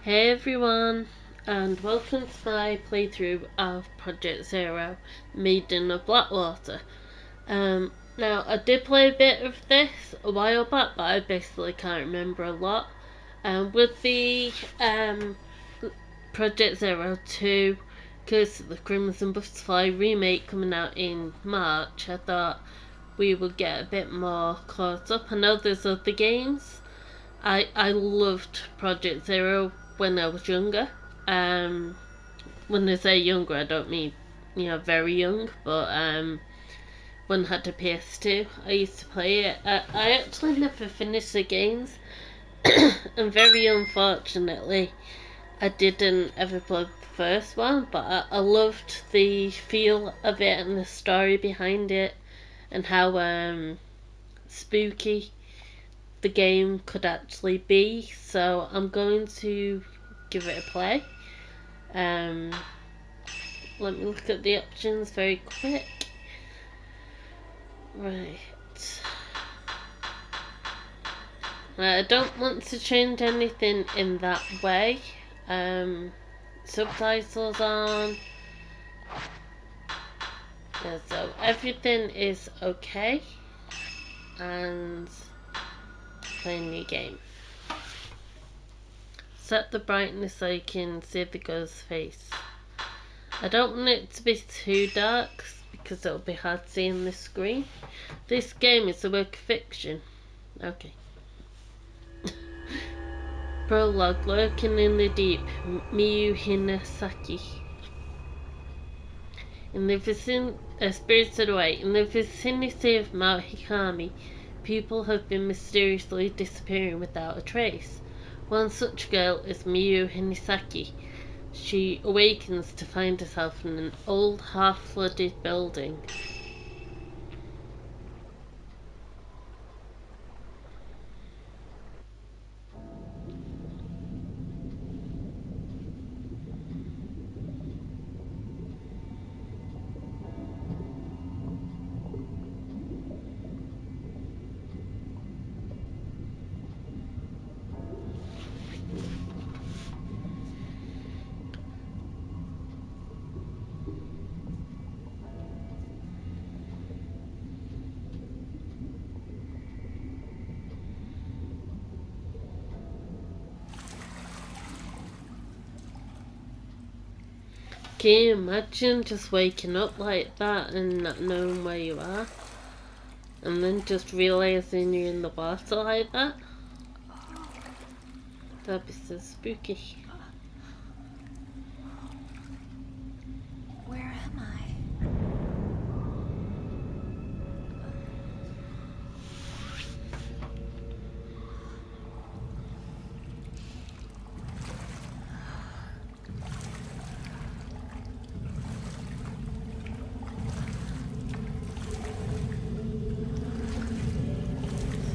Hey everyone, and welcome to my playthrough of Project Zero, Maiden of Blackwater. Now I did play a bit of this a while back, but I basically can't remember a lot. With the Project Zero 2, Curse of the Crimson Butterfly remake coming out in March, I thought we would get a bit more caught up. I know there's other games. I loved Project Zero when I was younger. When I say younger, I don't mean very young, but when I had a PS2, I used to play it. I actually never finished the games, and very unfortunately, I didn't ever play the first one. But I loved the feel of it and the story behind it, and how spooky the game could actually be. So I'm going to give it a play. Let me look at the options very quick. Right. I don't want to change anything in that way. Subtitles on. Yeah, so everything is okay. And play a new game. Set the brightness so you can see the ghost's face. I don't want it to be too dark because it'll be hard to see on the screen. This game is a work of fiction. Okay. Prologue. Lurking in the deep, Miyu Hinasaki. Spirited Away. In the vicinity of Mount Hikami, people have been mysteriously disappearing without a trace. One such girl is Miyu Hinasaki. She awakens to find herself in an old, half-flooded building. Can you imagine just waking up like that and not knowing where you are? And then just realizing you're in the water like that? That'd be so spooky. Where am I?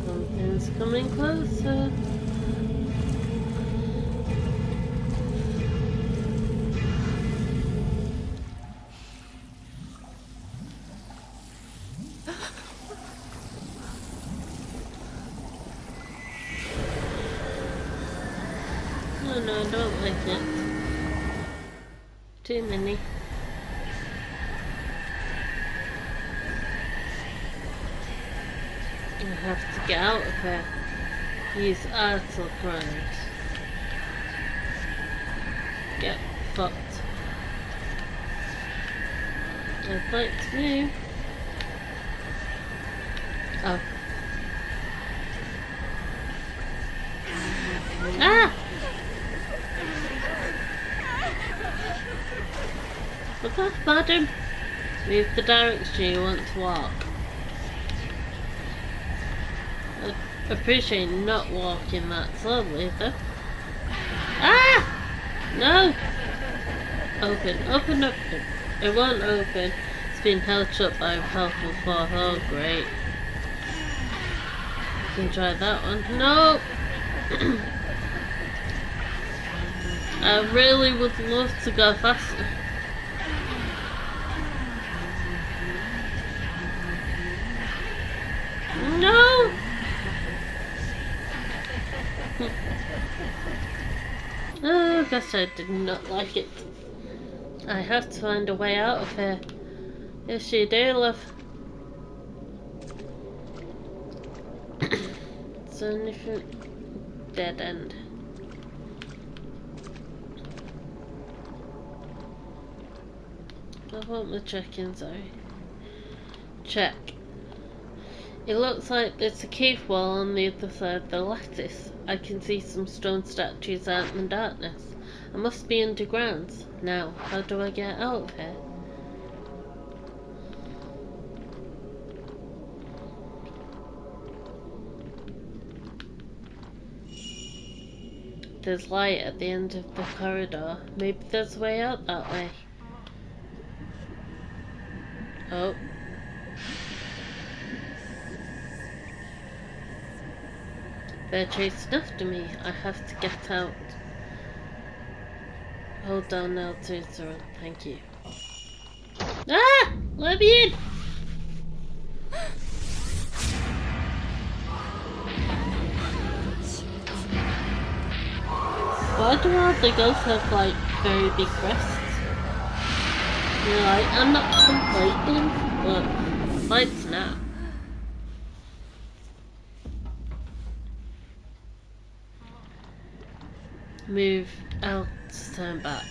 Something's coming closer. Oh no, I don't like it. Too many. I have to get out of here. Use article crimes. Get fucked. I'd like to move. Oh. Ah! What's up, madam? Move the direction you want to walk. I appreciate not walking that slowly though. Ah! No! Open, open, open. It won't open. It's been held shut by a powerful force. Oh great. You can try that one. No! I really would love to go faster. No! gosh, I did not like it. I have to find a way out of here. Yes, you do, love. It's a different dead end. I want the check-in, sorry. Check. It looks like there's a cave wall on the other side of the lattice. I can see some stone statues out in the darkness. I must be underground. Now, how do I get out of here? There's light at the end of the corridor. Maybe there's a way out that way. Oh. They're chasing after me. I have to get out. Hold down now to run. Thank you. Ah! Let me in! Why do all the ghosts have like very big breasts? You're like, I'm not complaining, but lights now. Move out, turn back.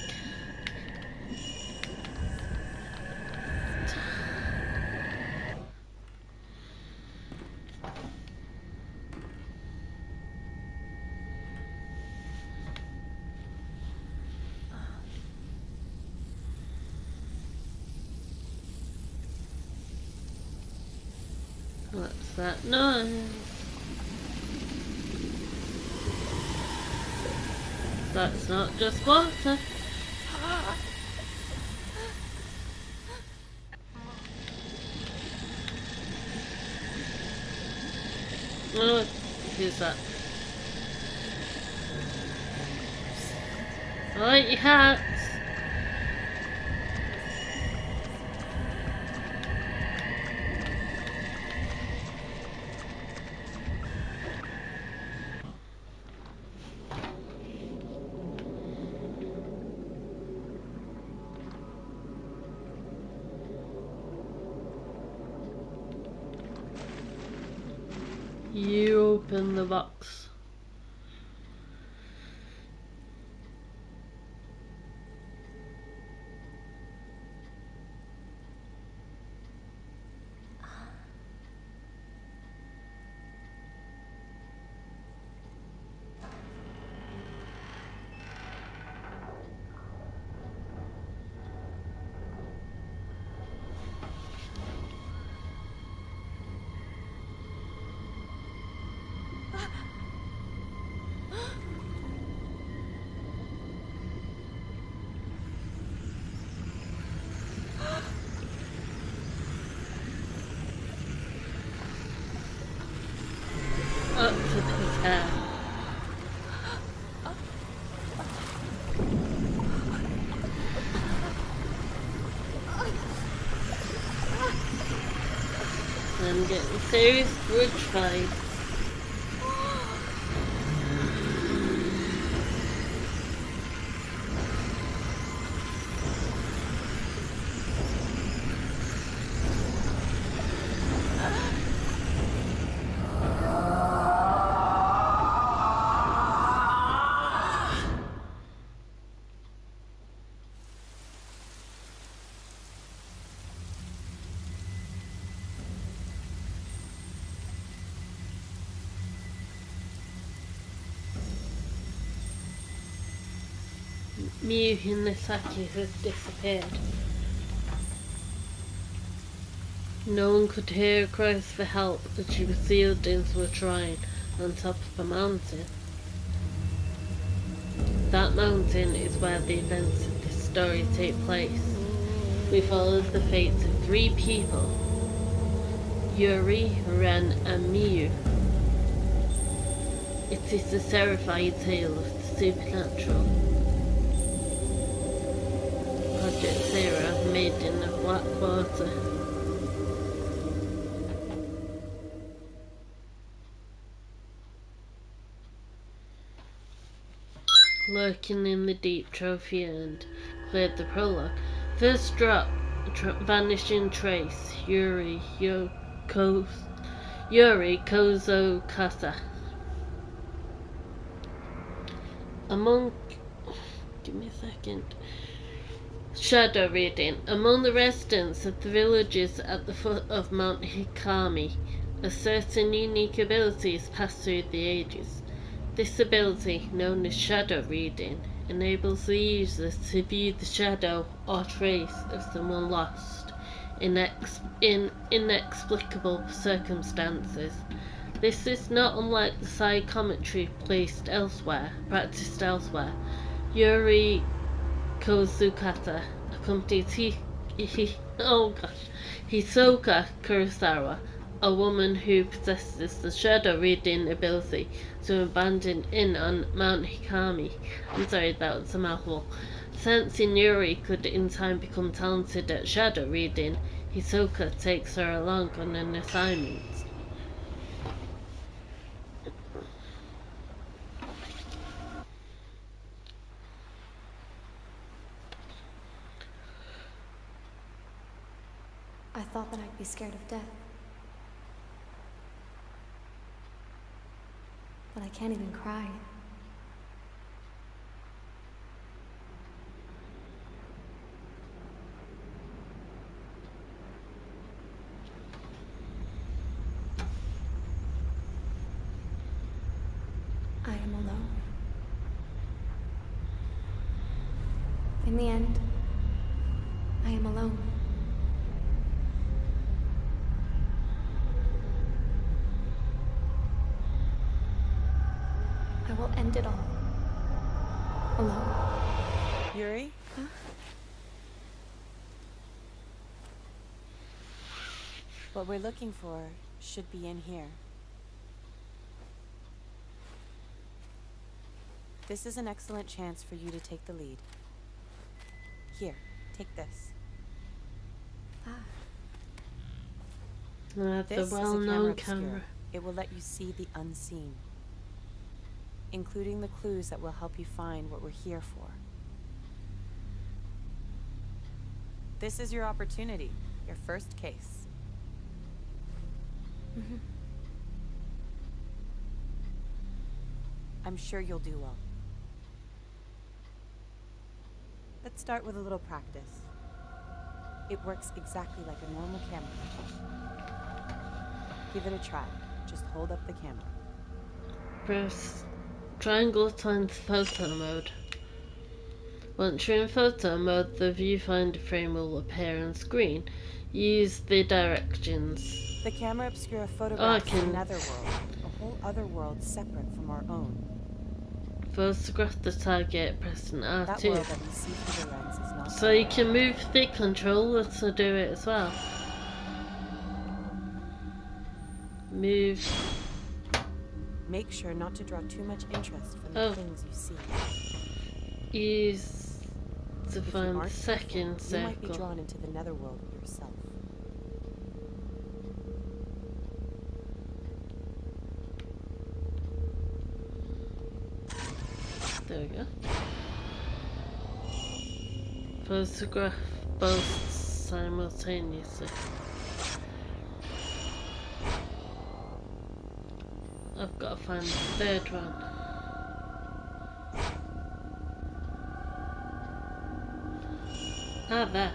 What's that noise? That's not just water. Oh, who's that? I like your hats. You open the box. Up to his hair. I'm getting serious bridge vibes. Mew in the statue has disappeared. No one could hear her cries for help, but she was sealed into a shrine on top of a mountain. That mountain is where the events of this story take place. We followed the fates of 3 people: Yuri, Ren and Miyu. It is a terrifying tale of the supernatural. Project Zero, Maiden of Blackwater. lurking in the deep trophy and cleared the prologue. First drop, vanishing trace, Yuri Kozo Kasa. Among... Give me a second. Shadow reading. Among the residents of the villages at the foot of Mount Hikami, a certain unique ability has passed through the ages. This ability, known as shadow reading, enables the user to view the shadow or trace of someone lost in inexplicable circumstances. This is not unlike the psychometry practiced elsewhere. Yuri Kozukata accompanied Hisoka Kurosawa, a woman who possesses the shadow reading ability, to an abandoned inn on Mount Hikami. I'm sorry, that was a mouthful. Sensing Yuri could in time become talented at shadow reading, Hisoka takes her along on an assignment. I thought that I'd be scared of death. But I can't even cry. I am alone. In the end, I am alone. I will end it all. Alone. Yuri? Huh? What we're looking for should be in here. This is an excellent chance for you to take the lead. Here, take this. The This is a well-known camera camera. obscura. It will let you see the unseen, including the clues that will help you find what we're here for. This is your opportunity, your first case. I'm sure you'll do well. Let's start with a little practice. It works exactly like a normal camera. Give it a try. Just hold up the camera. Press triangle to enter photo mode. Once you're in photo mode, the viewfinder frame will appear on screen. Use the directions. The camera obscura photographs another world, a whole other world separate from our own. Photograph the target pressing That R2. world that we see through the lens is not So you can move the controller to do it as well. Move. Make sure not to draw too much interest from the things you see. Use to If you find the aren't second careful, you might be circle. drawn into the netherworld yourself. There we go. Photograph both simultaneously. I've got to find the third one. Ah, there.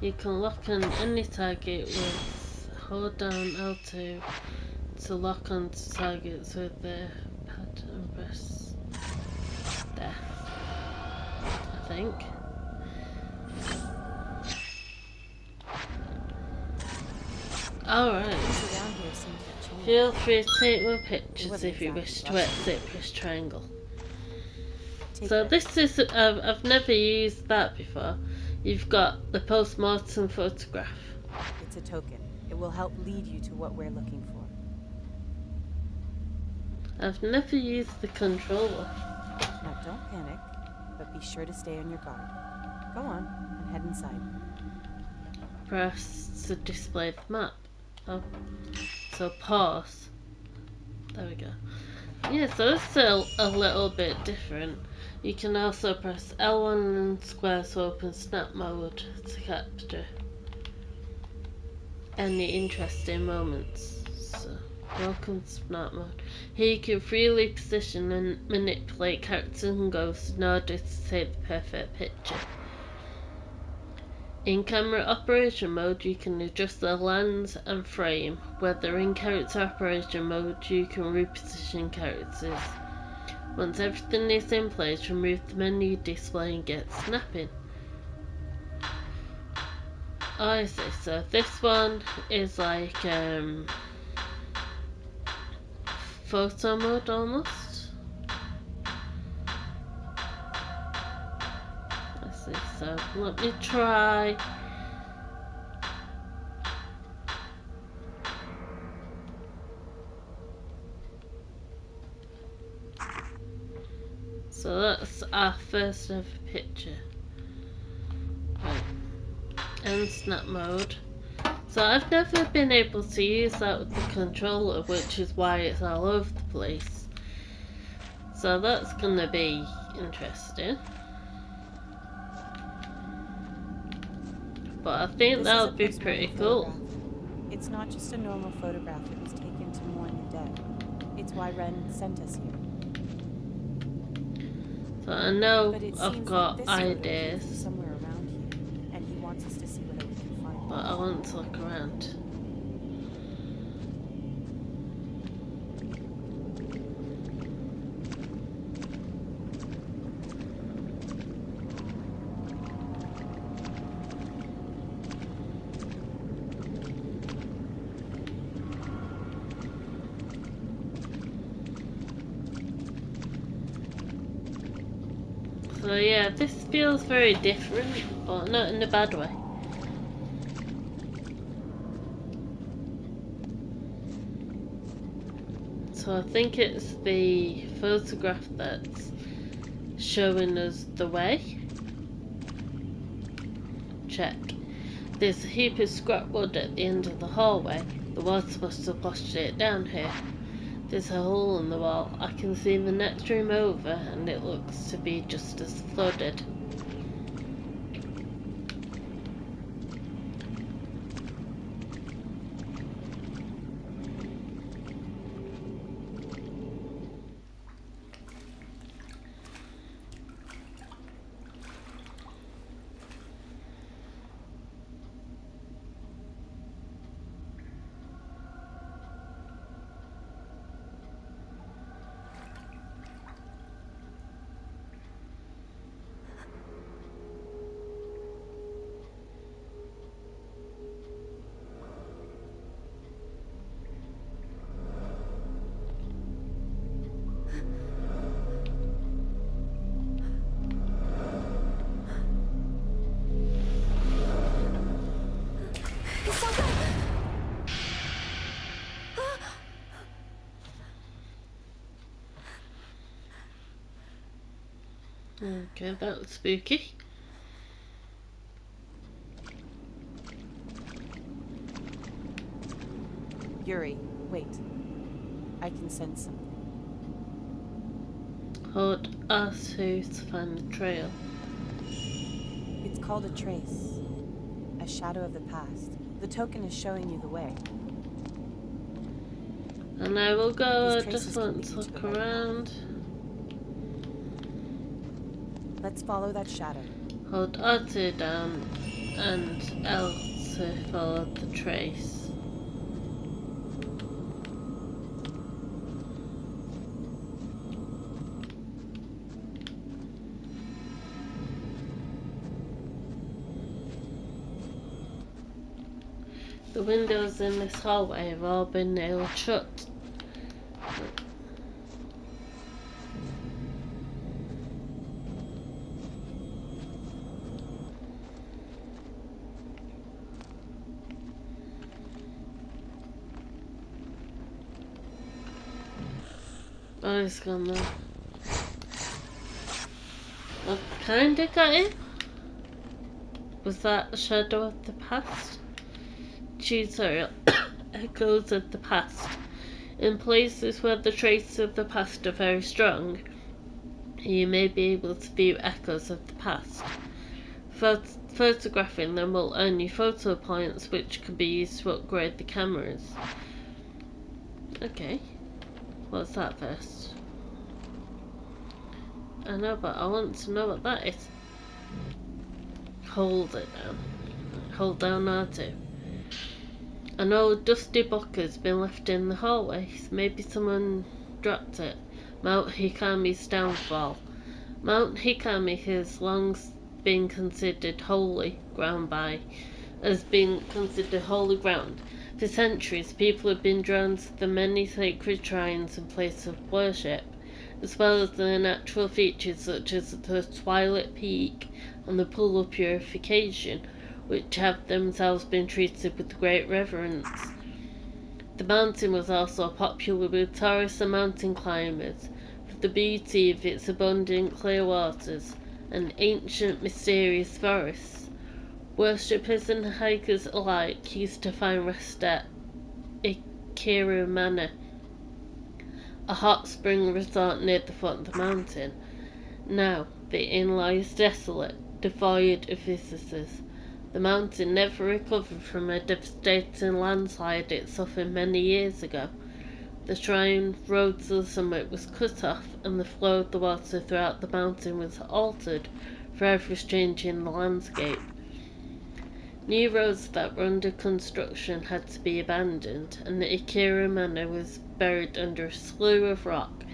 You can lock on any target with hold down L2 to lock onto targets with the pad and press there, I think. Alright. Feel free to take more pictures if you wish to exit, press triangle. So this is, I've never used that before. You've got the post-mortem photograph. It's a token. It will help lead you to what we're looking for. I've never used the controller. Now don't panic, but be sure to stay on your guard. Go on, and head inside. Press to display the map. Oh. So pause. There we go. Yeah, so it's still a little bit different. You can also press L1 and square to open snap mode to capture any interesting moments. So, welcome to snap mode. Here you can freely position and manipulate characters and ghosts in order to take the perfect picture. In camera operation mode, you can adjust the lens and frame, whether in character operation mode, you can reposition characters. Once everything is in place, remove the menu display and get snapping. Oh, I see, so this one is like photo mode almost. I see, so let me try. So that's our first ever picture. Right. And snap mode. So I've never been able to use that with the controller, which is why it's all over the place. So that's gonna be interesting. But I think that'll be pretty cool. It's not just a normal photograph that was taken to mourn the dead. It's why Ren sent us here. So I know But I've got like ideas. Somewhere around here, and he wants us to see whether we can find But I want to look around. So yeah, this feels very different, but not in a bad way. So I think it's the photograph that's showing us the way. Check. There's a heap of scrap wood at the end of the hallway. The water must have washed it down here. There's a hole in the wall. I can see the next room over and it looks to be just as flooded. Okay, that was spooky. Yuri, wait. I can sense something. Hold R2 to find the trail. It's called a trace. A shadow of the past. The token is showing you the way. And I will go, I These just traces want can to lead you look to the right around. Let's follow that shadow. Hold R2 down and L to follow the trace. The windows in this hallway have all been nailed shut. Oh, he's gone now. I kinda got him. Was that a shadow of the past? Choose echoes of the past. In places where the traces of the past are very strong, you may be able to view echoes of the past. Photographing them will earn you photo points, which can be used to upgrade the cameras. Okay, what's that first? I know, but I want to know what that is. Hold it down. Hold down R2. An old dusty book has been left in the hallways. Maybe someone dropped it. Mount Hikami's downfall. Mount Hikami has long been considered holy ground For centuries, people have been drawn to the many sacred shrines and places of worship, as well as the natural features such as the Twilight Peak and the Pool of Purification, which have themselves been treated with great reverence. The mountain was also popular with tourists and mountain climbers for the beauty of its abundant clear waters and ancient mysterious forests. Worshippers and hikers alike used to find rest at Ikiru Manor, a hot spring resort near the foot of the mountain. Now, the inn lies desolate, devoid of visitors. The mountain never recovered from a devastating landslide it suffered many years ago. The shrine road to the summit was cut off, and the flow of the water throughout the mountain was altered, forever changing the landscape. New roads that were under construction had to be abandoned, and the Ikira Manor was buried under a slew of rock,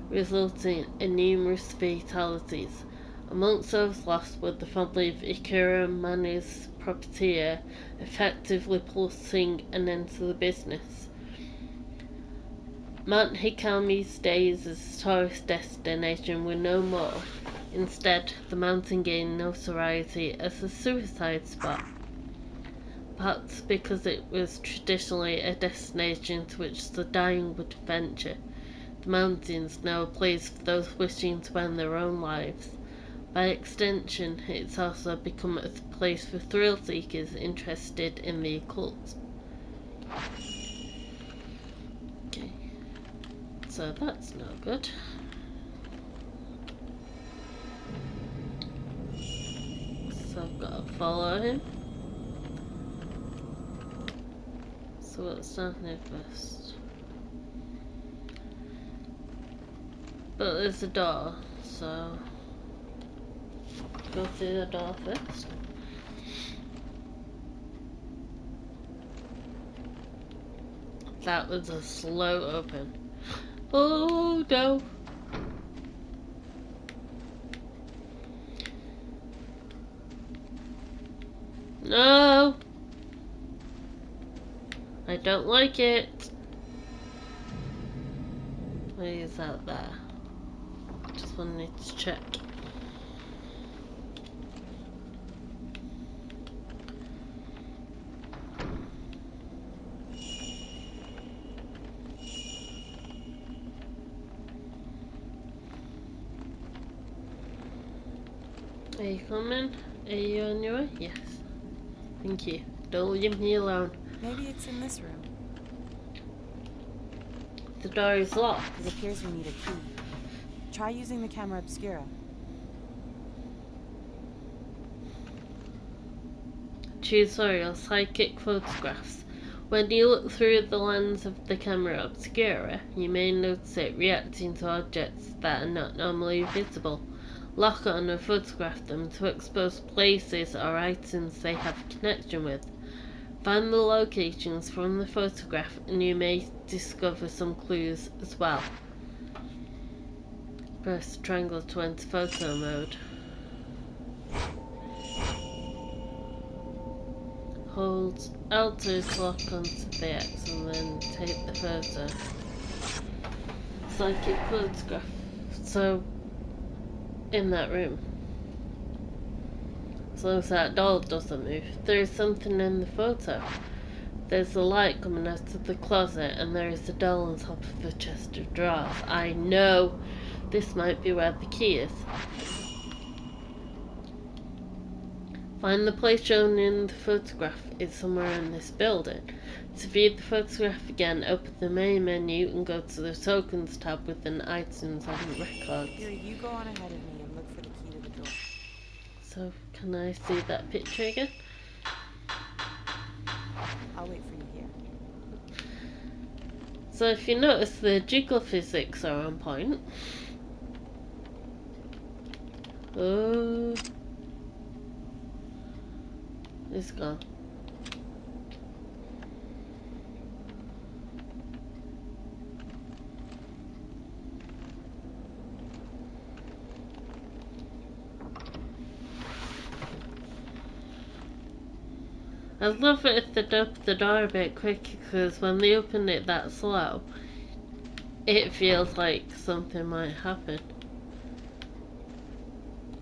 resulting in numerous fatalities. Amongst those lost were the family of Ikira Manor's proprietor, effectively putting an end to the business. Mount Hikami's days as a tourist destination were no more. Instead, the mountain gained notoriety as a suicide spot. Perhaps because it was traditionally a destination to which the dying would venture. The mountains now a place for those wishing to end their own lives. By extension, it's also become a place for thrill seekers interested in the occult. Okay, so that's no good. So I've got to follow him. So what's down here first? But there's a door, so go through the door first. That was a slow open. Oh no! No! I don't like it. What is that there? Just wanted to check. Are you coming? Are you on your way? Yes. Thank you. Don't leave me alone. Maybe it's in this room. The door is locked. It appears we need a key. Try using the camera obscura. Choose your psychic photographs. When you look through the lens of the camera obscura, you may notice it reacting to objects that are not normally visible. Lock on and photograph them to expose places or items they have a connection with. Find the locations from the photograph and you may discover some clues as well. Press triangle to enter photo mode. Hold L2 to lock onto the X and then take the photo. Psychic photograph. So, in that room. As long as that doll doesn't move. There is something in the photo. There's a light coming out of the closet and there is a doll on top of the chest of drawers. I know this might be where the key is. Find the place shown in the photograph is somewhere in this building. To view the photograph again, open the main menu and go to the Tokens tab within Items and Records. Here, you go on ahead of me and look for the key to the door. So, can I see that picture again? I'll wait for you here. So if you notice, the jiggle physics are on point. Oh, it's gone. I'd love it if they'd open the door a bit quicker, because when they open it that slow, it feels like something might happen.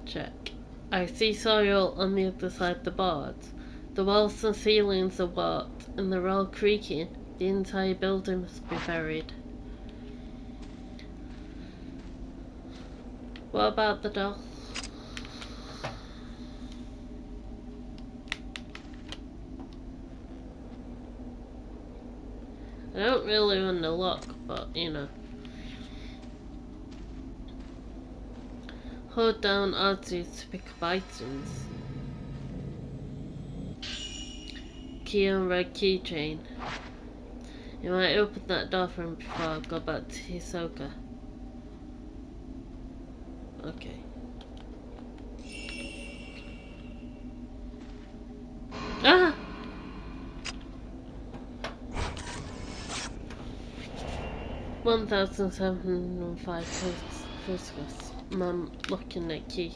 Check. I see soil on the other side of the boards. The walls and ceilings are warped, and they're all creaking. The entire building must be buried. What about the door? I don't really want to look, but you know. Hold down R2 to pick up items. Key on red keychain. You might open that door for him before I go back to Hisoka. Okay. Ah! $1,705 photographs. I'm looking at key.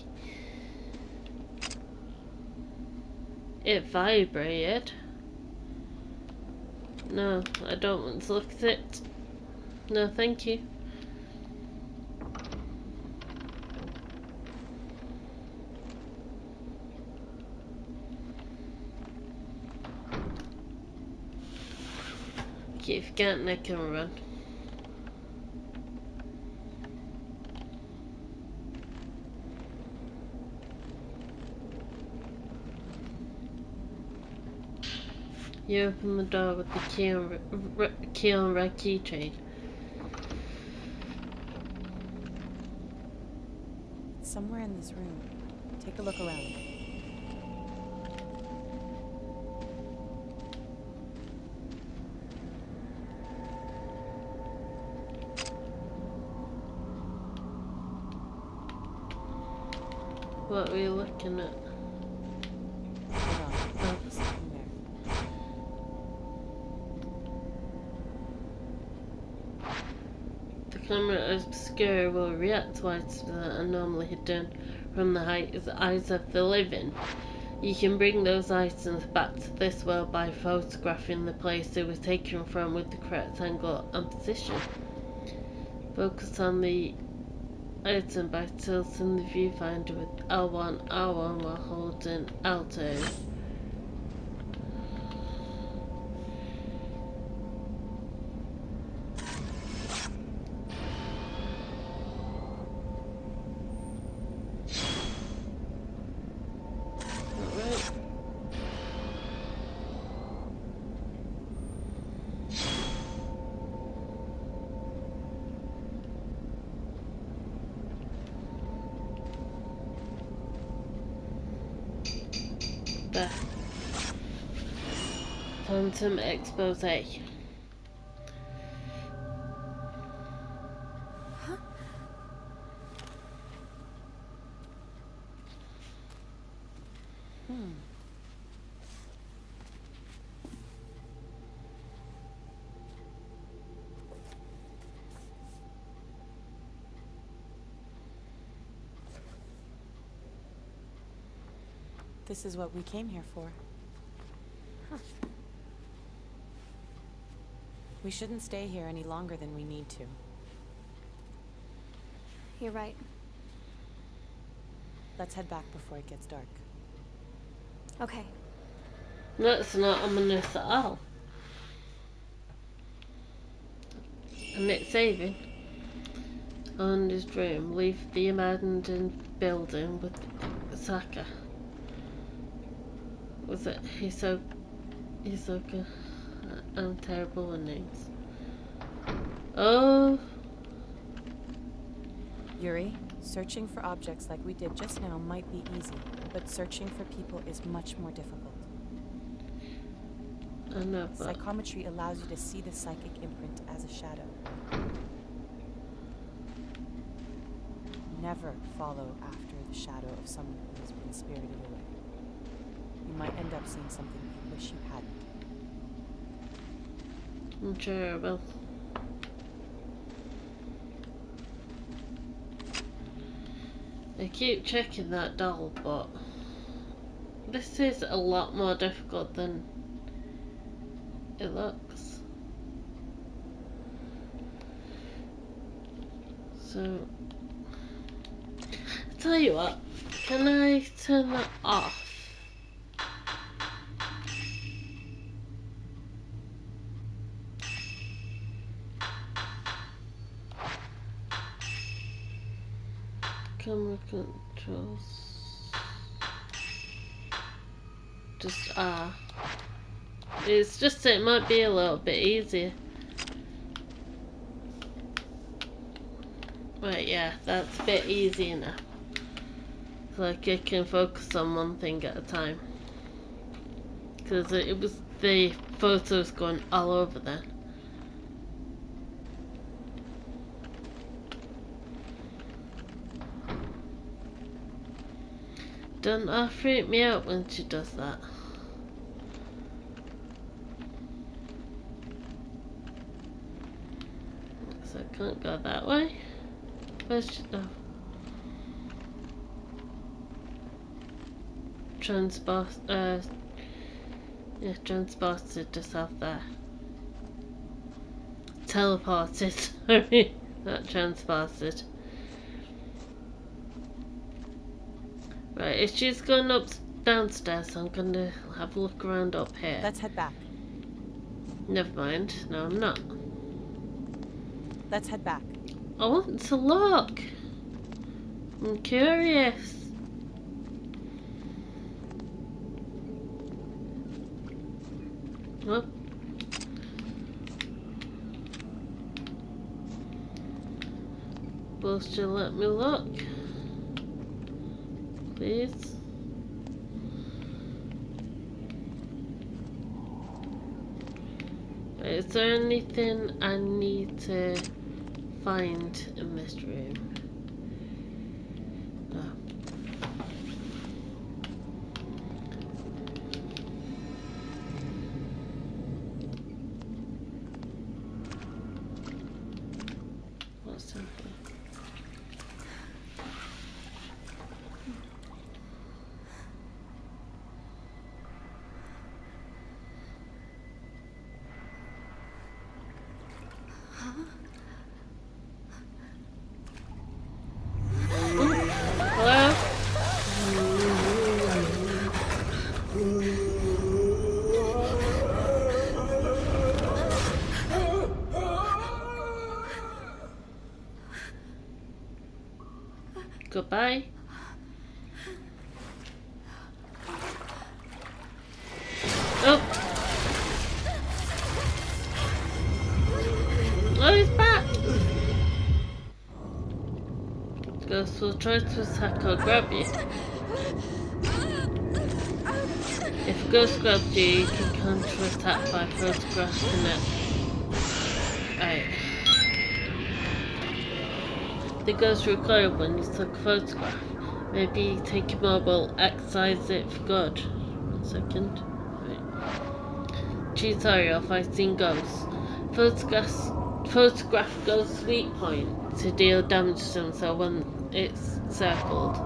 It vibrated. No, I don't want to look at it. No, thank you. Keep forgetting I can run. You open the door with the key on red keychain. Somewhere in this room. Take a look around. What are you looking at? Hold on. There's something there. The camera obscure will react to items that are normally hidden from the eyes of the living. You can bring those items back to this world by photographing the place they were taken from with the correct angle and position. Focus on the item by tilting the viewfinder with L1, R1 while holding L2. Alright. There. Phantom expose. This is what we came here for. We shouldn't stay here any longer than we need to. You're right. Let's head back before it gets dark. Okay. That's not ominous at all. And it's saving. On his room, leave the abandoned building with Saka. Was it Hisoka? I'm terrible with names. Oh. Yuri, searching for objects like we did just now might be easy, but searching for people is much more difficult. I know, but Psychometry allows you to see the psychic imprint as a shadow. Never follow after the shadow of someone who has been spirited away. You might end up seeing something you wish you hadn't. I'm sure I will. I keep checking that doll, but this is a lot more difficult than it looks. So, I tell you what, can I turn that off? Camera controls. Just it's just it might be a little bit easier. Right, yeah, that's a bit easier now. Like I can focus on one thing at a time. Because it was the photos going all over there. Don't that freak me out when she does that? So I can't go that way. Where's she? Oh. Transported herself there. Teleported. I mean, not transported. Right, if she's going downstairs, I'm gonna have a look around up here. Let's head back. Never mind. No, I'm not. Let's head back. I want to look. I'm curious. Oh. Will she let me look? Please. Is there anything I need to find in this room? No. What's in here? Hello? Goodbye. Oh! Oh, he's back! Ghost will try to attack or grab you. If a ghost grabs you, you can counter-attack by photographing it. Right. The ghost recoiled when you took a photograph. Maybe take your mobile, exercise it for good. 1 second. Right. Tutorial fighting ghosts. Photograph ghost weak point to deal damage to them, so when it's circled.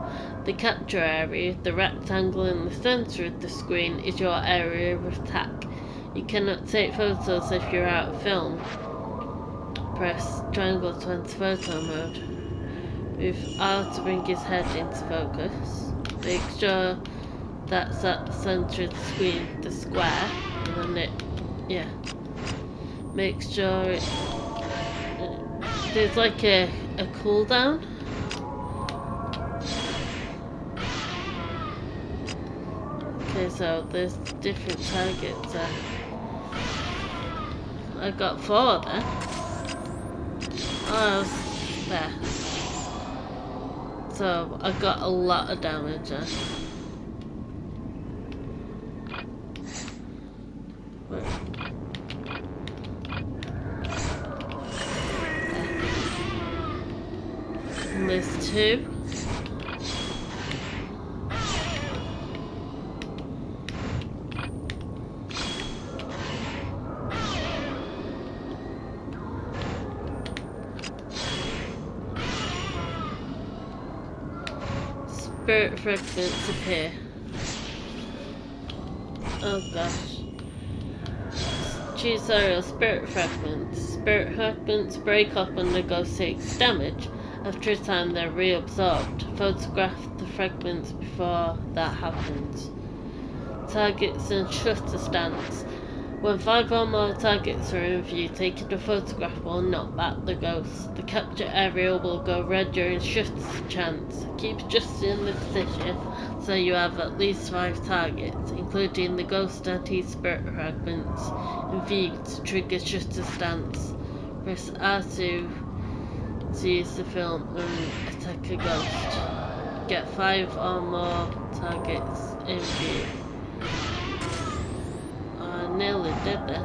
The capture area, the rectangle in the centre of the screen, is your area of attack. You cannot take photos if you're out of film. Press triangle to enter photo mode. Move R to bring his head into focus. Make sure that's at the centre of the screen, the square, and then make sure there's like a cooldown. Okay, so there's different targets there. I got 4 there. Oh, there. So I got a lot of damage there. Where? There. And there's 2. Spirit fragments appear. Oh gosh. Choose aerial spirit fragments. Spirit fragments break up when the ghost takes damage. After a time they're reabsorbed. Photograph the fragments before that happens. Targets and shutter stance. When 5 or more targets are in view, taking a photograph will knock back the ghost. The capture area will go red during shutter chance. Keep adjusting the position so you have at least 5 targets, including the ghost anti-spirit fragments, in view to trigger shutter stance. Press R2 to use the film and attack a ghost. Get 5 or more targets in view. I nearly did that.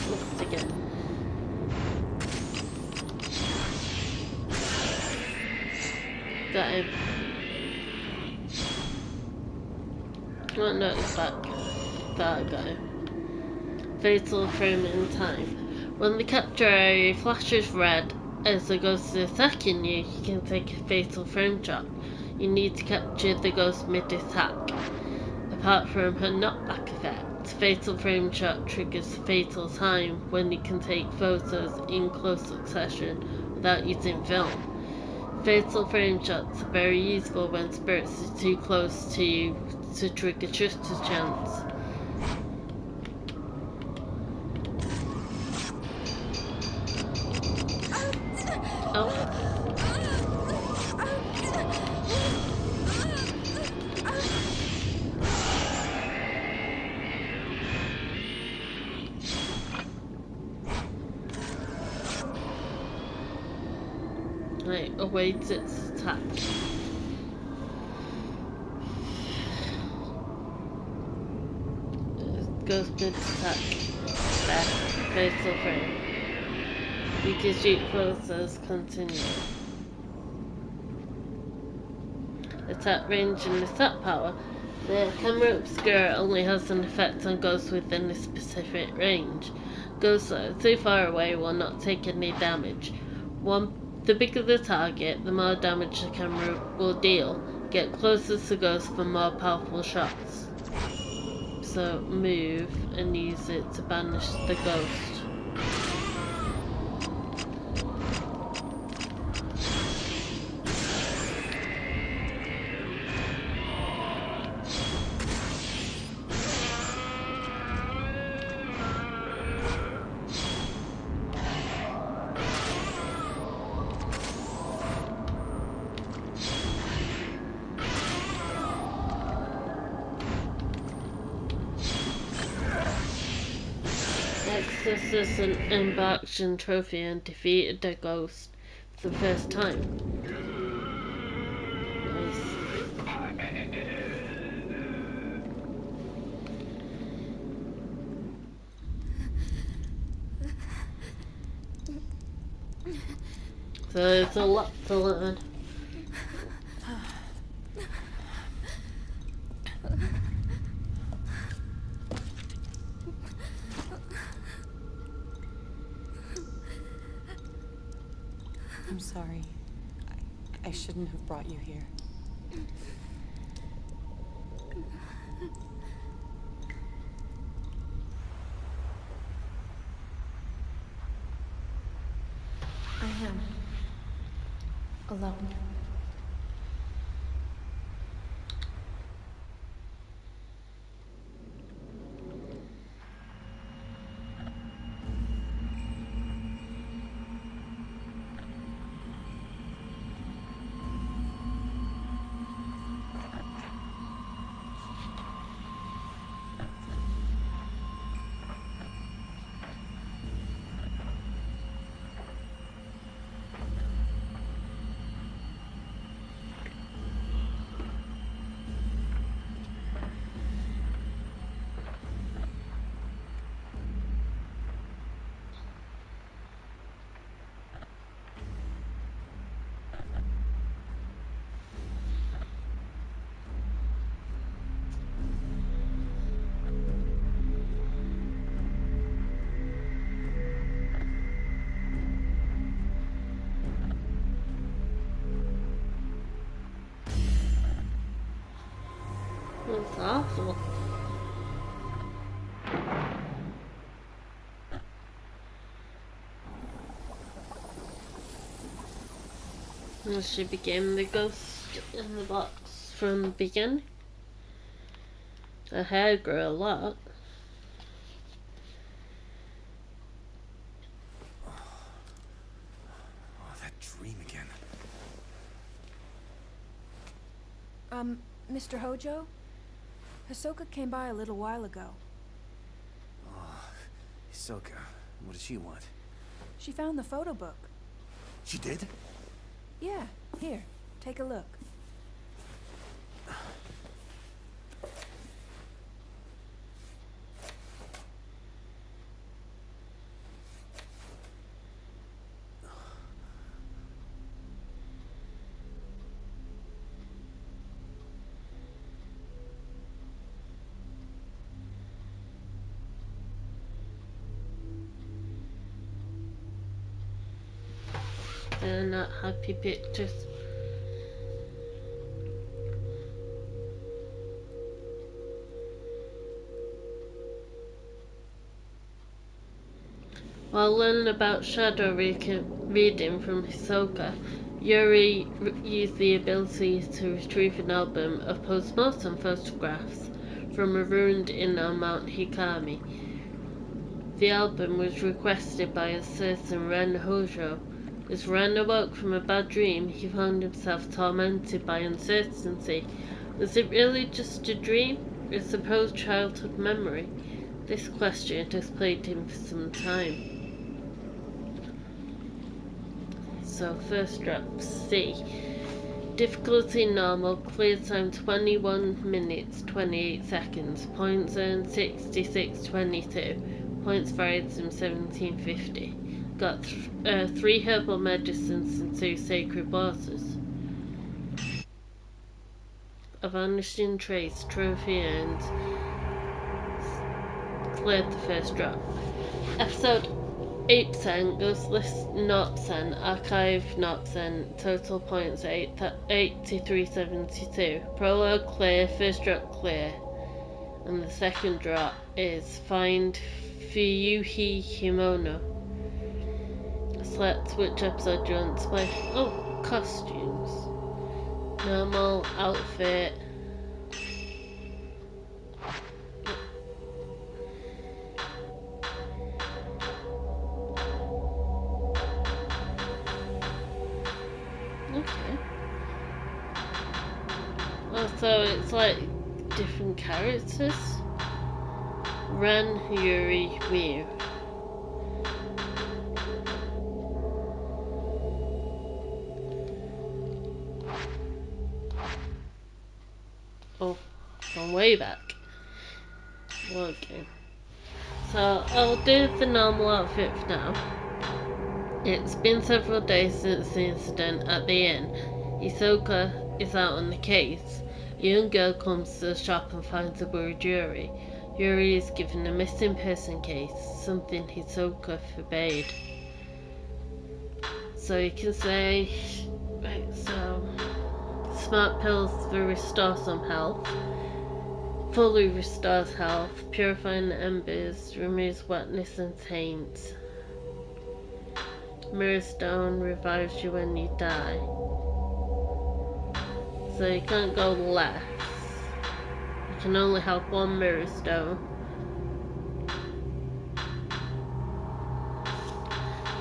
Missed again. Got him. Won't notice back. Thought I got him. Fatal frame in time. When the capture area flashes red as the ghost is attacking you, you can take a fatal frame shot. You need to capture the ghost mid-attack. Apart from her knockback effect, fatal frame shot triggers fatal time when you can take photos in close succession without using film. Fatal frame shots are very useful when spirits are too close to you to trigger shutter chance. Oh. Right, awaits its attack. Ghost mid attack. There, fatal frame. You can shoot photos, continue. Attack range and attack power. The camera obscura only has an effect on ghosts within a specific range. Ghosts that are too far away will not take any damage. The bigger the target, the more damage the camera will deal. Get closer to ghosts for more powerful shots. So move and use it to banish the ghost. This is an embarkation trophy and defeated the ghost for the first time. Nice. So it's a lot to learn. I'm sorry. I shouldn't have brought you here. I am alone. Sounds awful. And she became the ghost in the box from the beginning. Her hair grew a lot. Oh, that dream again. Mr. Hojo? Hisoka came by a little while ago. Oh, Hisoka. What does she want? She found the photo book. She did? Yeah, here, take a look. They're not happy pictures. While learning about shadow reading from Hisoka, Yuri used the ability to retrieve an album of post-mortem photographs from a ruined inn on Mount Hikami. The album was requested by a certain Ren Hojo. As Ren awoke from a bad dream, he found himself tormented by uncertainty. Was it really just a dream, a supposed childhood memory? This question has plagued him for some time. So first drop C. Difficulty normal, clear time 21 minutes 28 seconds, points earned 66.22, points varied from 1750. Got 3 herbal medicines and 2 sacred waters. A vanishing trace, trophy earned, cleared the first drop. Episode 8% goes list 0%, archive 0%, total points 83.72. Prologue clear, first drop clear. And the second drop is find Fuyuhi Himono. Select which episode you want to play. Oh, costumes. Normal outfit. Okay. Oh, so it's like different characters. Ren, Yuri, Miu. Oh, from way back. Okay. So I'll do the normal outfit for now. It's been several days since the incident at the inn. Hisoka is out on the case. A young girl comes to the shop and finds a worried Yuri. Yuri is given a missing person case, something Hisoka forbade. So you can say, right, so smart pills will restore some health. Fully restores health. Purifying the embers removes wetness and taint. Mirror stone revives you when you die. So you can't go less. You can only have one mirror stone.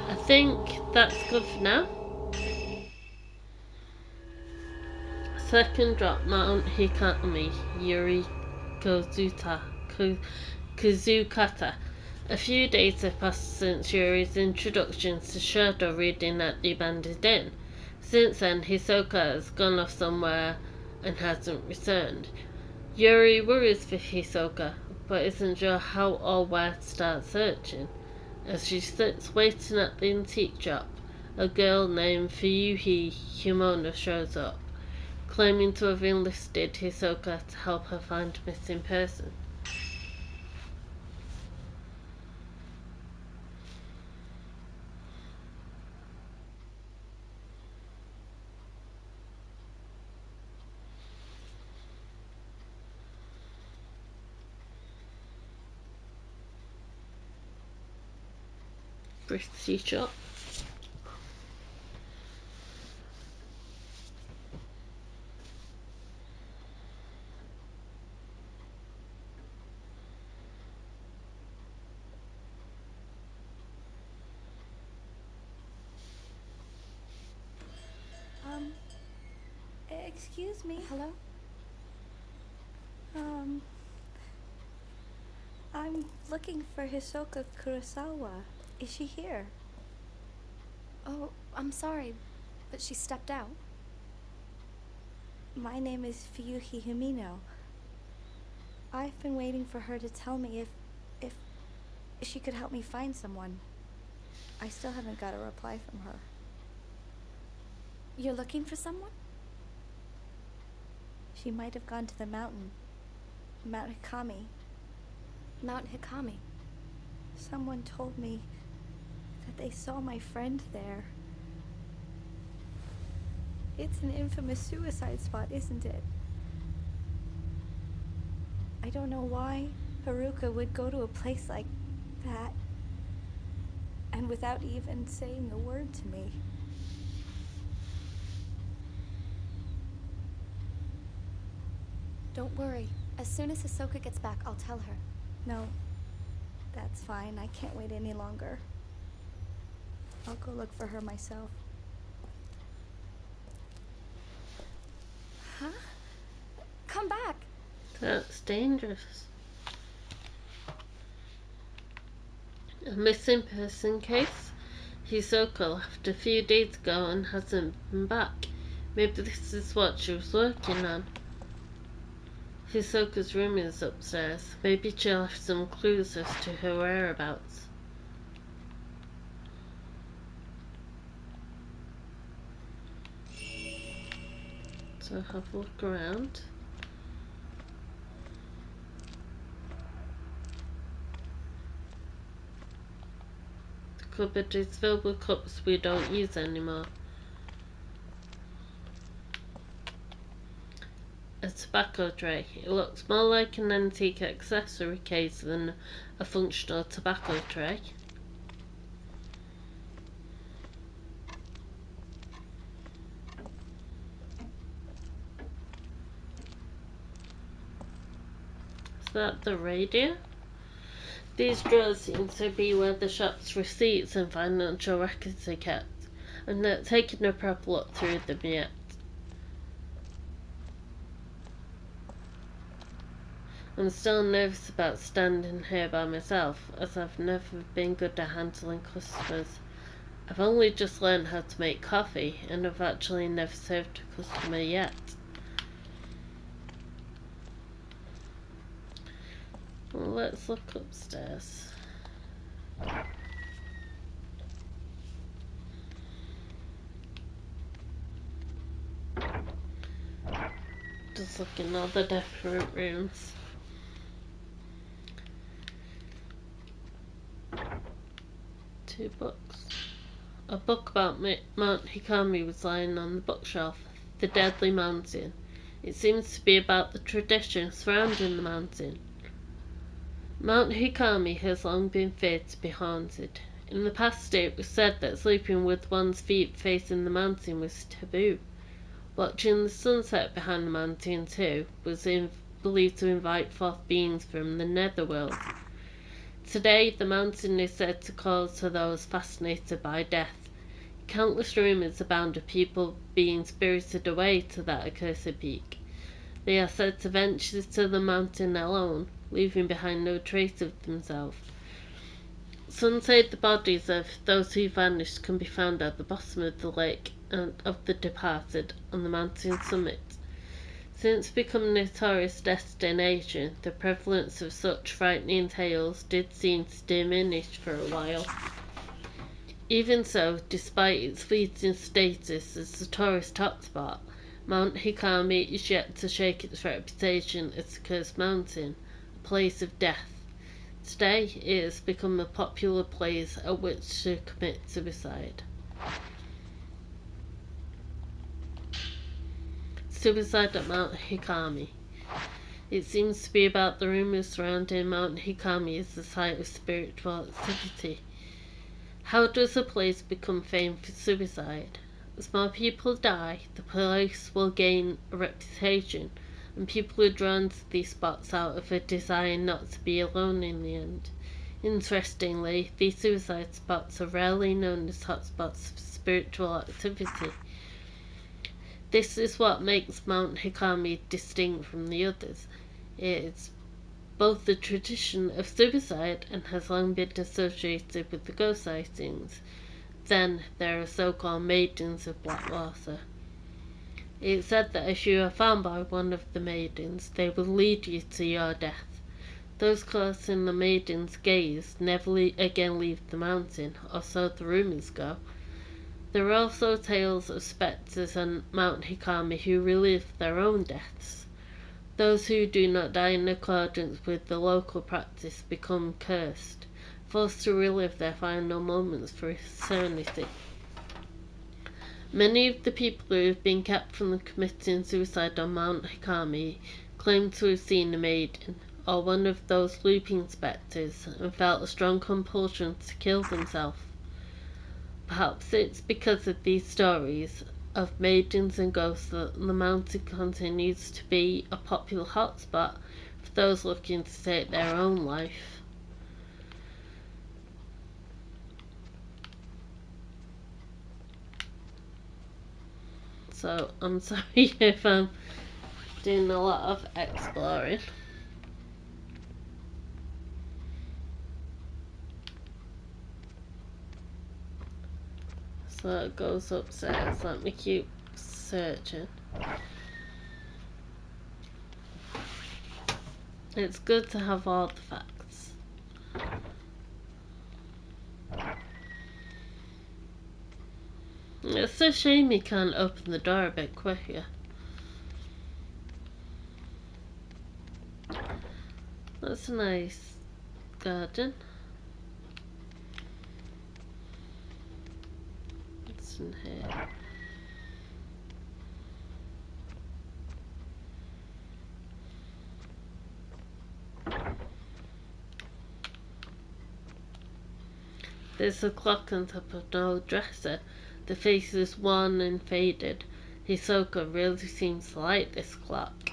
I think that's good for now. Second drop, Mount Hikami, Yuri Kuzukata. A few days have passed since Yuri's introduction to shadow reading at the abandoned inn. Since then, Hisoka has gone off somewhere and hasn't returned. Yuri worries for Hisoka, but isn't sure how or where to start searching. As she sits waiting at the antique shop, a girl named Fuyuhi Himono shows up, claiming to have enlisted Hisoka to help her find a missing person. pretty shot. Excuse me. Hello? I'm looking for Hisoka Kurosawa. Is she here? Oh, I'm sorry, but she stepped out. My name is Fuyuhi Himino. I've been waiting for her to tell me if she could help me find someone. I still haven't got a reply from her. You're looking for someone? She might have gone to the mountain. Mount Hikami. Mount Hikami. Someone told me that they saw my friend there. It's an infamous suicide spot, isn't it? I don't know why Haruka would go to a place like that, and without even saying a word to me. Don't worry. As soon as Hisoka gets back, I'll tell her. No, that's fine. I can't wait any longer. I'll go look for her myself. Huh? Come back! That's dangerous. A missing person case? Hisoka left a few days ago and hasn't been back. Maybe this is what she was working on. Hisoka's room is upstairs. Maybe she left some clues as to her whereabouts. So have a look around. The cupboard is filled with cups we don't use anymore. A tobacco tray. It looks more like an antique accessory case than a functional tobacco tray. Is that the radio? These drawers seem to be where the shop's receipts and financial records are kept. I've not taken a proper look through them yet. I'm still nervous about standing here by myself, as I've never been good at handling customers. I've only just learned how to make coffee, and I've actually never served a customer yet. Well, let's look upstairs. Just look in all the different rooms. Two books. A book about Mount Hikami was lying on the bookshelf. The Deadly Mountain. It seems to be about the tradition surrounding the mountain. Mount Hikami has long been feared to be haunted. In the past it was said that sleeping with one's feet facing the mountain was taboo. Watching the sunset behind the mountain too was believed to invite forth beings from the netherworld. Today the mountain is said to call to those fascinated by death. Countless rumours abound of people being spirited away to that accursed peak. They are said to venture to the mountain alone, leaving behind no trace of themselves. Some say the bodies of those who vanished can be found at the bottom of the lake and of the departed on the mountain summit. Since becoming a tourist destination, the prevalence of such frightening tales did seem to diminish for a while. Even so, despite its fleeting status as a tourist hotspot, Mount Hikami is yet to shake its reputation as a cursed mountain, a place of death. Today, it has become a popular place at which to commit suicide. Suicide at Mount Hikami. It seems to be about the rumours surrounding Mount Hikami as the site of spiritual activity. How does a place become famed for suicide? As more people die, the place will gain a reputation, and people are drawn to these spots out of a desire not to be alone in the end. Interestingly, these suicide spots are rarely known as hotspots for spiritual activity. This is what makes Mount Hikami distinct from the others. It is both the tradition of suicide and has long been associated with the ghost sightings. Then there are so-called Maidens of Blackwater. It is said that if you are found by one of the Maidens, they will lead you to your death. Those caught in the Maiden's gaze never again leave the mountain, or so the rumours go. There are also tales of spectres on Mount Hikami who relive their own deaths. Those who do not die in accordance with the local practice become cursed, forced to relive their final moments for eternity. Many of the people who have been kept from committing suicide on Mount Hikami claim to have seen a maiden, or one of those looping spectres, and felt a strong compulsion to kill themselves. Perhaps it's because of these stories of maidens and ghosts that the mountain continues to be a popular hotspot for those looking to take their own life. So I'm sorry if I'm doing a lot of exploring. So it goes upstairs. Let me keep searching. It's good to have all the facts. It's a shame you can't open the door a bit quicker. That's a nice garden. What's in here? There's a clock on top of an old dresser. The face is worn and faded. Hisoka really seems to like this clock.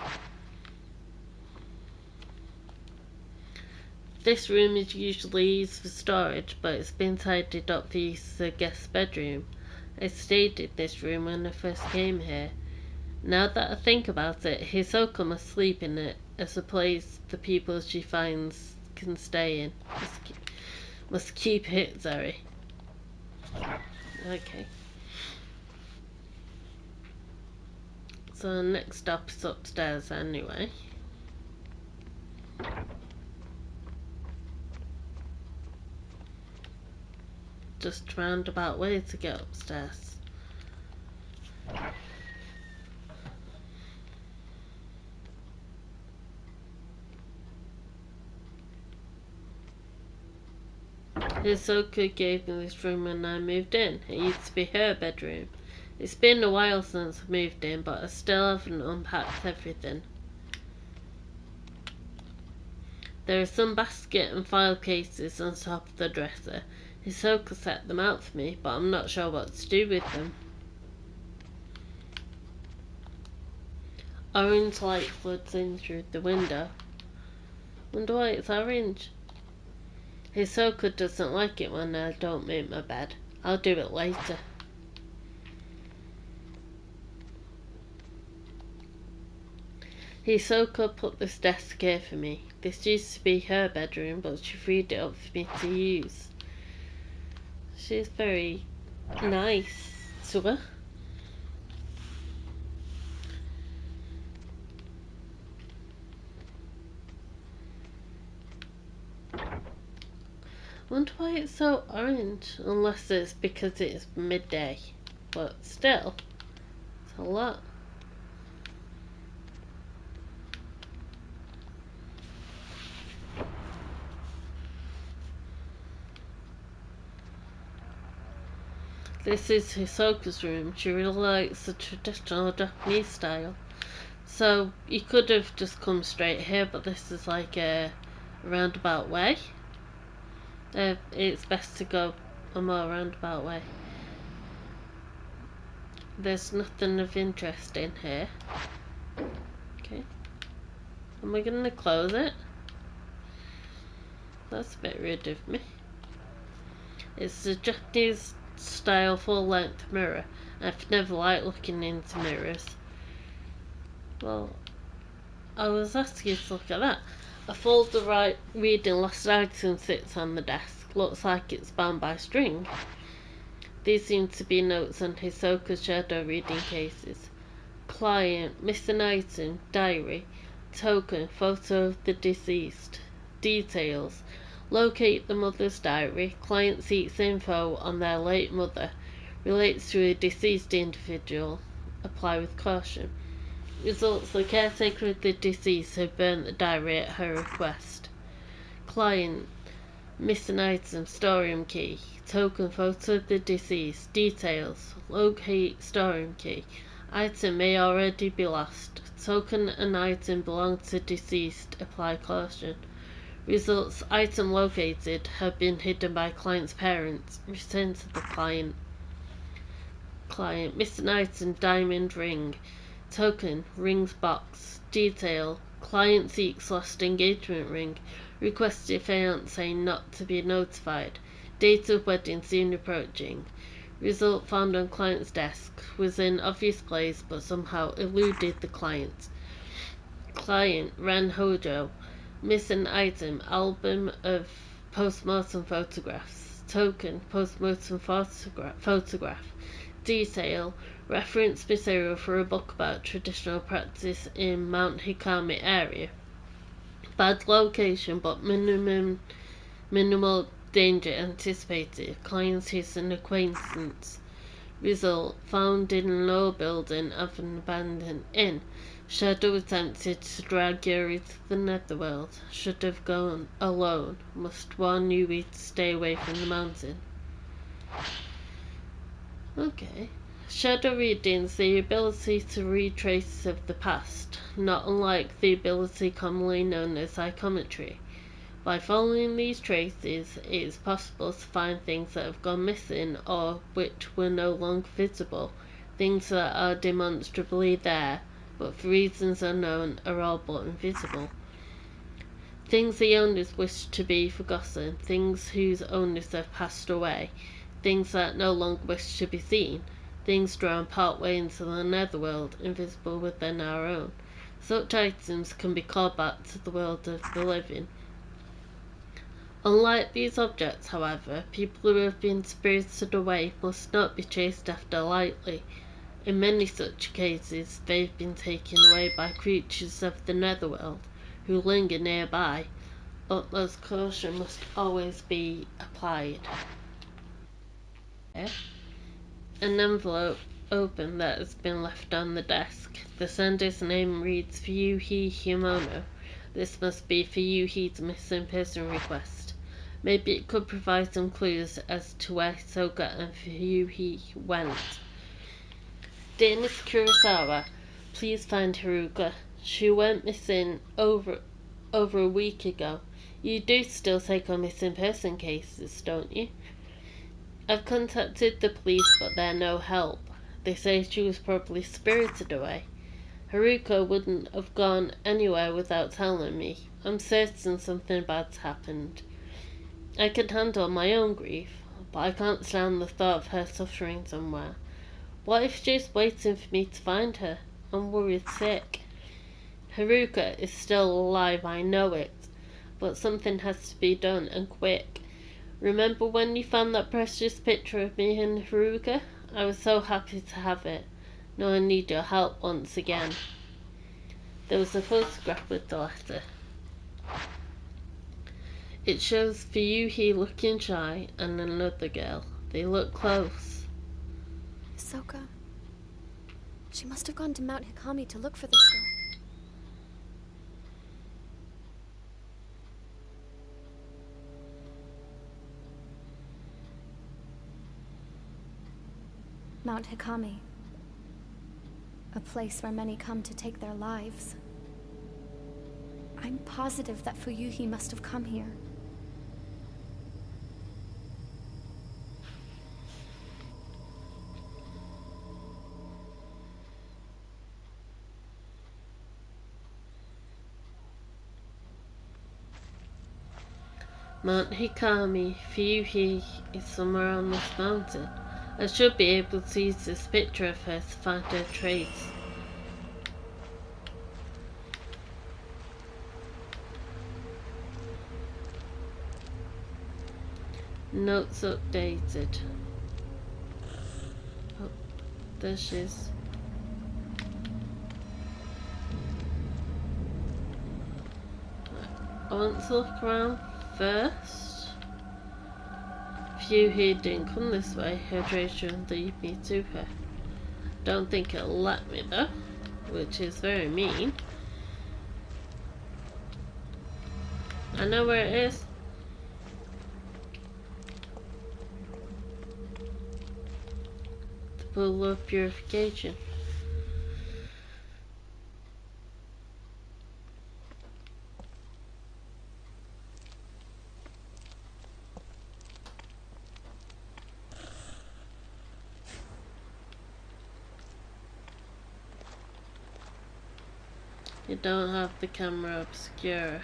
This room is usually used for storage, but it's been tidied up for use as a guest bedroom. I stayed in this room when I first came here. Now that I think about it, Hisoka must sleep in it as a place the people she finds can stay in. Must keep it, sorry. Okay. So next stop is upstairs anyway. Just roundabout way to get upstairs. Hisoka gave me this room when I moved in. It used to be her bedroom. It's been a while since I moved in, but I still haven't unpacked everything. There are some basket and file cases on top of the dresser. Hisoka set them out for me, but I'm not sure what to do with them. Orange light floods in through the window. Wonder why it's orange. Hisoka doesn't like it when I don't make my bed. I'll do it later. Hisoka put this desk here for me. This used to be her bedroom, but she freed it up for me to use. She's very nice to her. Wonder why it's so orange, unless it's because it's midday. But still, it's a lot. This is Hisoka's room. She really likes the traditional Japanese style. So you could have just come straight here, but this is like a roundabout way. It's best to go a more roundabout way. There's nothing of interest in here. Okay. Am I gonna close it? That's a bit rude of me. It's a Japanese style full-length mirror. I've never liked looking into mirrors. Well, I was asked you to look at that. A folder right reading lost item sits on the desk. Looks like it's bound by string. These seem to be notes on Hisoka's shadow reading cases. Client, missing item, diary, token, photo of the deceased. Details. Locate the mother's diary. Client seeks info on their late mother. Relates to a deceased individual. Apply with caution. Results: the caretaker of the deceased had burnt the diary at her request. Client, missing item, storeroom key. Token, photo of the deceased. Details: locate storeroom key. Item may already be lost. Token and item belong to deceased. Apply caution. Results: item located, have been hidden by client's parents. Return to the client. Client, missing item, diamond ring. Token, rings box. Detail: client seeks lost engagement ring. Requested fiancé not to be notified. Date of wedding soon approaching. Result: found on client's desk. Was in obvious place but somehow eluded the client. Client, Ren Hojo. Missing item, album of post-mortem photographs. Token, post-mortem photograph. Detail: reference material for a book about traditional practice in Mount Hikami area. Bad location but minimal danger anticipated. Client is an acquaintance. Result: found in an old building of an abandoned inn. Shadow attempted to drag Yuri to the netherworld. Should have gone alone. Must warn Yuri to stay away from the mountain. Okay. Shadow readings: the ability to read traces of the past, not unlike the ability commonly known as psychometry. By following these traces, it is possible to find things that have gone missing or which were no longer visible, things that are demonstrably there, but for reasons unknown are all but invisible. Things the owners wish to be forgotten, things whose owners have passed away, things that no longer wish to be seen, things drawn partway into the netherworld, invisible within our own. Such items can be called back to the world of the living. Unlike these objects, however, people who have been spirited away must not be chased after lightly. In many such cases, they have been taken away by creatures of the netherworld, who linger nearby. Utmost caution must always be applied. An envelope open that has been left on the desk. The sender's name reads Ryuhi Himono. This must be for Yuhi's missing person request. Maybe it could provide some clues as to where Hisoka and Ryuhi went. Dear Miss Kurosawa, please find Haruka. She went missing over a week ago. You do still take on missing person cases, don't you? I've contacted the police, but they're no help. They say she was probably spirited away. Haruka wouldn't have gone anywhere without telling me. I'm certain something bad's happened. I can handle my own grief, but I can't stand the thought of her suffering somewhere. What if she's waiting for me to find her? I'm worried sick. Haruka is still alive, I know it, but something has to be done, and quick. Remember when you found that precious picture of me and Haruka? I was so happy to have it. Now I need your help once again. There was a photograph with the letter. It shows Ryuhi looking shy and another girl. They look close. Hisoka. She must have gone to Mount Hikami to look for this girl. Mount Hikami. A place where many come to take their lives. I'm positive that Fuyuhi must have come here. Mount Hikami, Fuyuhi is somewhere on this mountain. I should be able to use this picture of her to find her trace. Notes updated. Oh, there she is. I want to look around first. Few here didn't come this way. Her trace should lead me to her. Don't think it'll let me though, which is very mean. I know where it is. The pool of purification. You don't have the camera obscure.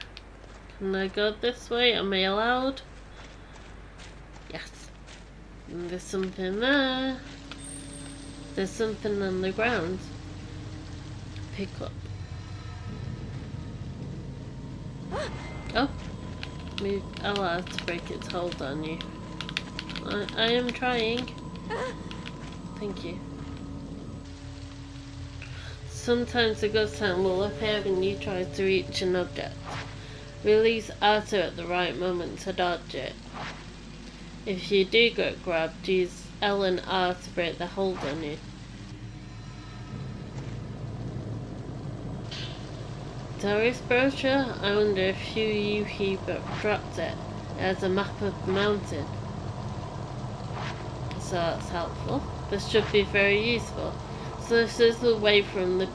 Can I go this way? Am I allowed? Yes. And there's something there. There's something on the ground. Pick up. Oh. We allowed to break its hold on you. I am trying. Thank you. Sometimes a ghost hand will appear when you try to reach an object. Release R2 at the right moment to dodge it. If you do get grabbed, use L and R to break the hold on you. Tourist brochure? I wonder if you dropped it. It has a map of the mountain. So that's helpful. This should be very useful. So this is the way from the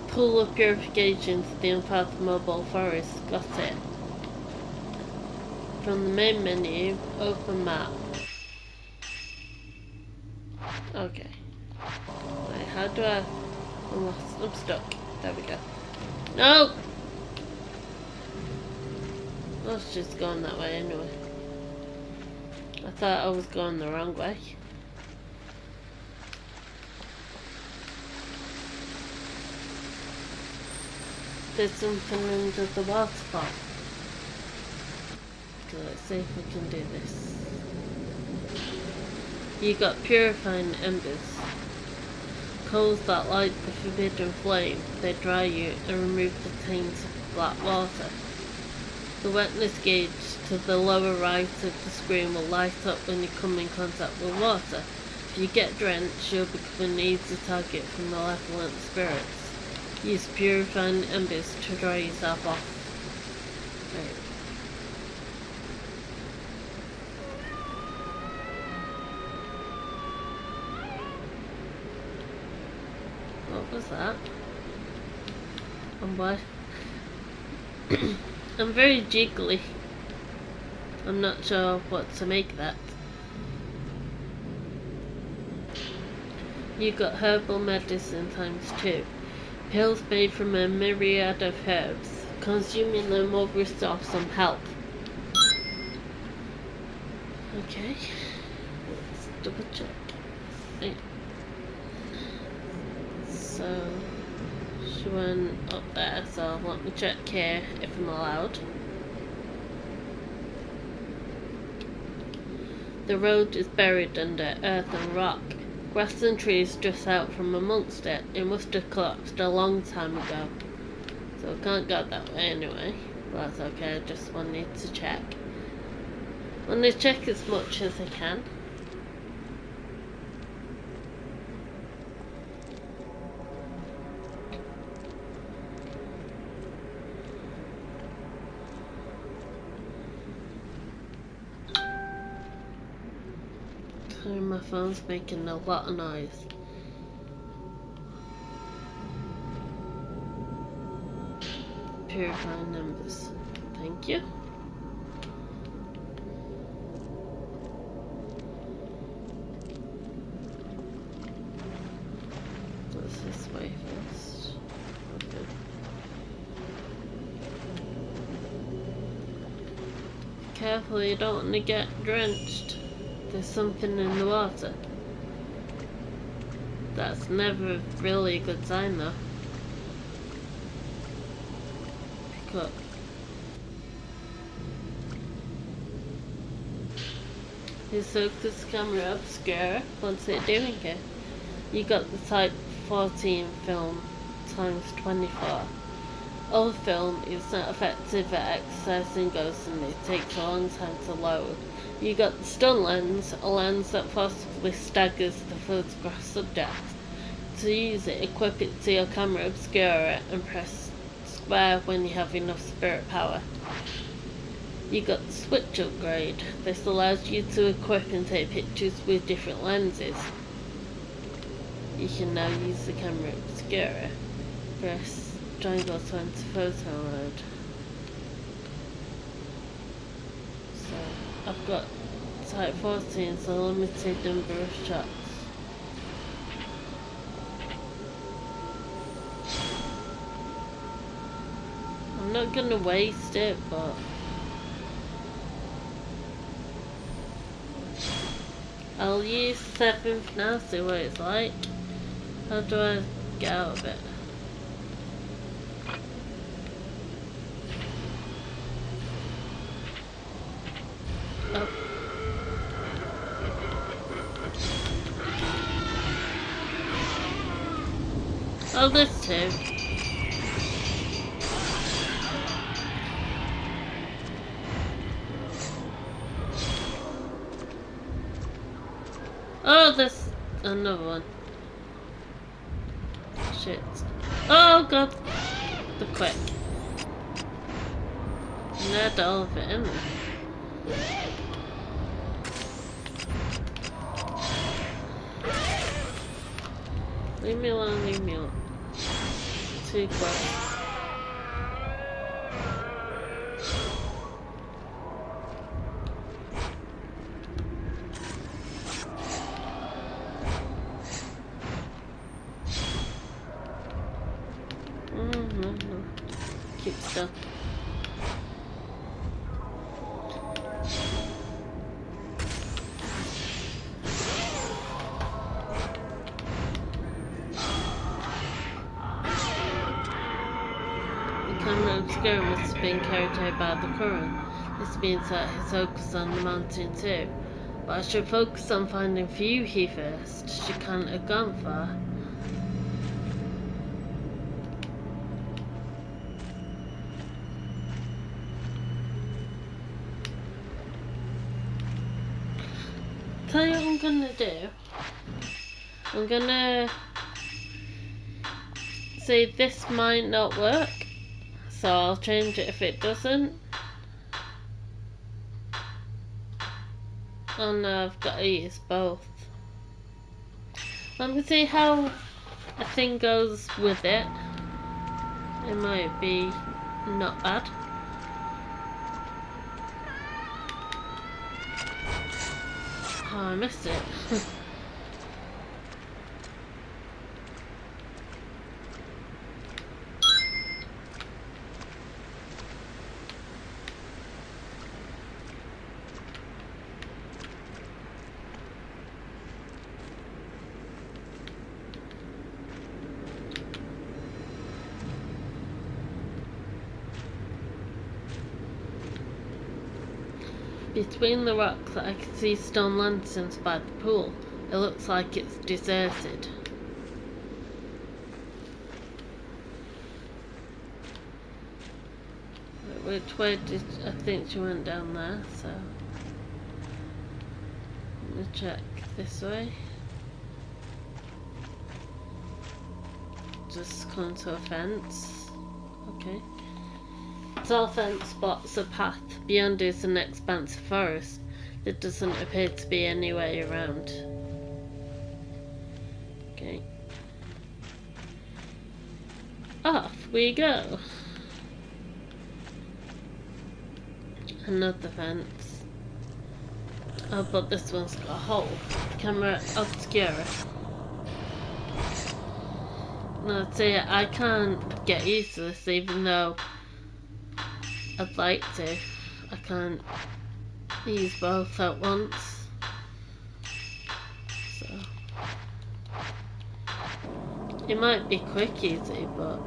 pool of purification to the unfathomable forest. Got it. From the main menu, open map. Okay. Right, how do I... I'm stuck. There we go. No! I was just going that way anyway. I thought I was going the wrong way. There's something under the waterfall. So let's see if we can do this. You got purifying embers. Coals that light the forbidden flame. They dry you and remove the taint of black water. The wetness gauge to the lower right of the screen will light up when you come in contact with water. If you get drenched, you'll become an easy target for malevolent spirits. Use purifying embers to dry yourself off. Right. What was that? And why? I'm very jiggly. I'm not sure what to make of that. You got herbal medicine ×2. Pills made from a myriad of herbs. Consuming them will restore some health. Okay. Let's double check. Right. So she went up there, so let me check here if I'm allowed. The road is buried under earth and rock. Grass and trees just out from amongst it. It must have collapsed a long time ago. So I can't go that way anyway. But that's okay, I just wanted to check. I want to check as much as I can. Sorry, my phone's making a lot of noise. Purifying numbers. Thank you. What's this way first? Okay. careful, you don't want to get drenched. There's something in the water. That's never really a good sign though. Pick up. His focus camera obscure. What's it doing here? You got the Type 14 film times 24. Old film is not effective at accessing ghosts and it takes a long time to load. You got the stun lens, a lens that possibly staggers the photograph subject. To use it, equip it to your camera obscura and press square when you have enough spirit power. You got the switch upgrade. This allows you to equip and take pictures with different lenses. You can now use the camera obscura. Press triangle to enter photo mode. So I've got Type 14, so limited number of shots. I'm not gonna waste it, but I'll use 7th now, see what it's like. How do I get out of it? Oh. Oh, there's two. Oh, there's another one. Shit. Oh god. The quick. Nailed all of it in there. Leave me alone, leave me alone. Too close. No. Keep still. The camera obscura must have been carried away by the current. This means that his focus on the mountain too. But I should focus on finding Fuhi first. She can't have gone far. Tell you what I'm gonna do. I'm gonna say this might not work, so I'll change it if it doesn't. Oh no, I've got to use both. Let me see how a thing goes with it. It might be not bad. Oh, I missed it. Between the rocks I can see stone lanterns by the pool. It looks like it's deserted. Which way did I think she went down there, so let me check this way. Just come to a fence. Okay. Tall fence spots a path. Beyond is an expansive forest. There doesn't appear to be any way around. Okay. Off we go. Another fence. Oh, but this one's got a hole. Camera obscura. No, see, I can't get used to this even though I'd like to. I can't these both at once. So it might be quick easy, but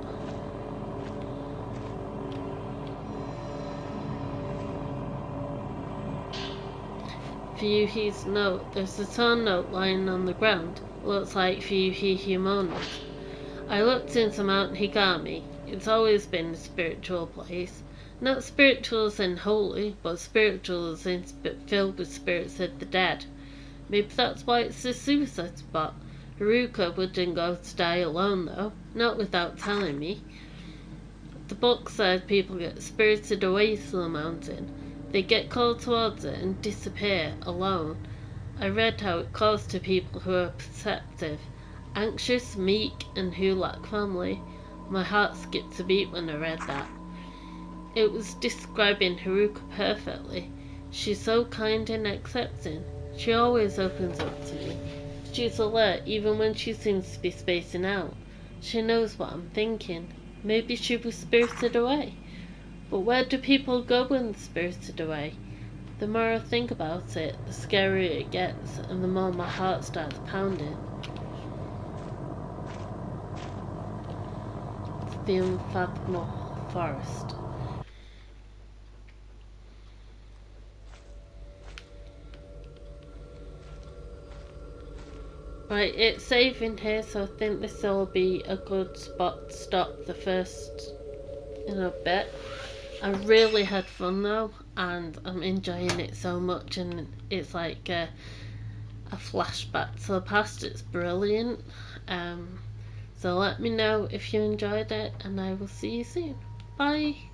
Fuyuhi's note. There's a torn note lying on the ground. Looks like Fuyuhi Humona's. I looked into Mount Higami. It's always been a spiritual place. Not spiritual as in holy, but spiritual as in filled with spirits of the dead. Maybe that's why it's a suicide spot. Haruka wouldn't go to die alone though, not without telling me. The book said people get spirited away to the mountain. They get called towards it and disappear alone. I read how it calls to people who are perceptive, anxious, meek, and who lack family. My heart skipped a beat when I read that. It was describing Haruka perfectly. She's so kind and accepting. She always opens up to me. She's alert even when she seems to be spacing out. She knows what I'm thinking. Maybe she was spirited away. But where do people go when they're spirited away? The more I think about it, the scarier it gets, and the more my heart starts pounding. It's the unfathomable forest. Right, it's saving here, so I think this will be a good spot to stop the first bit. I really had fun though, and I'm enjoying it so much, and it's like a flashback to the past. It's brilliant. So let me know if you enjoyed it, and I will see you soon. Bye.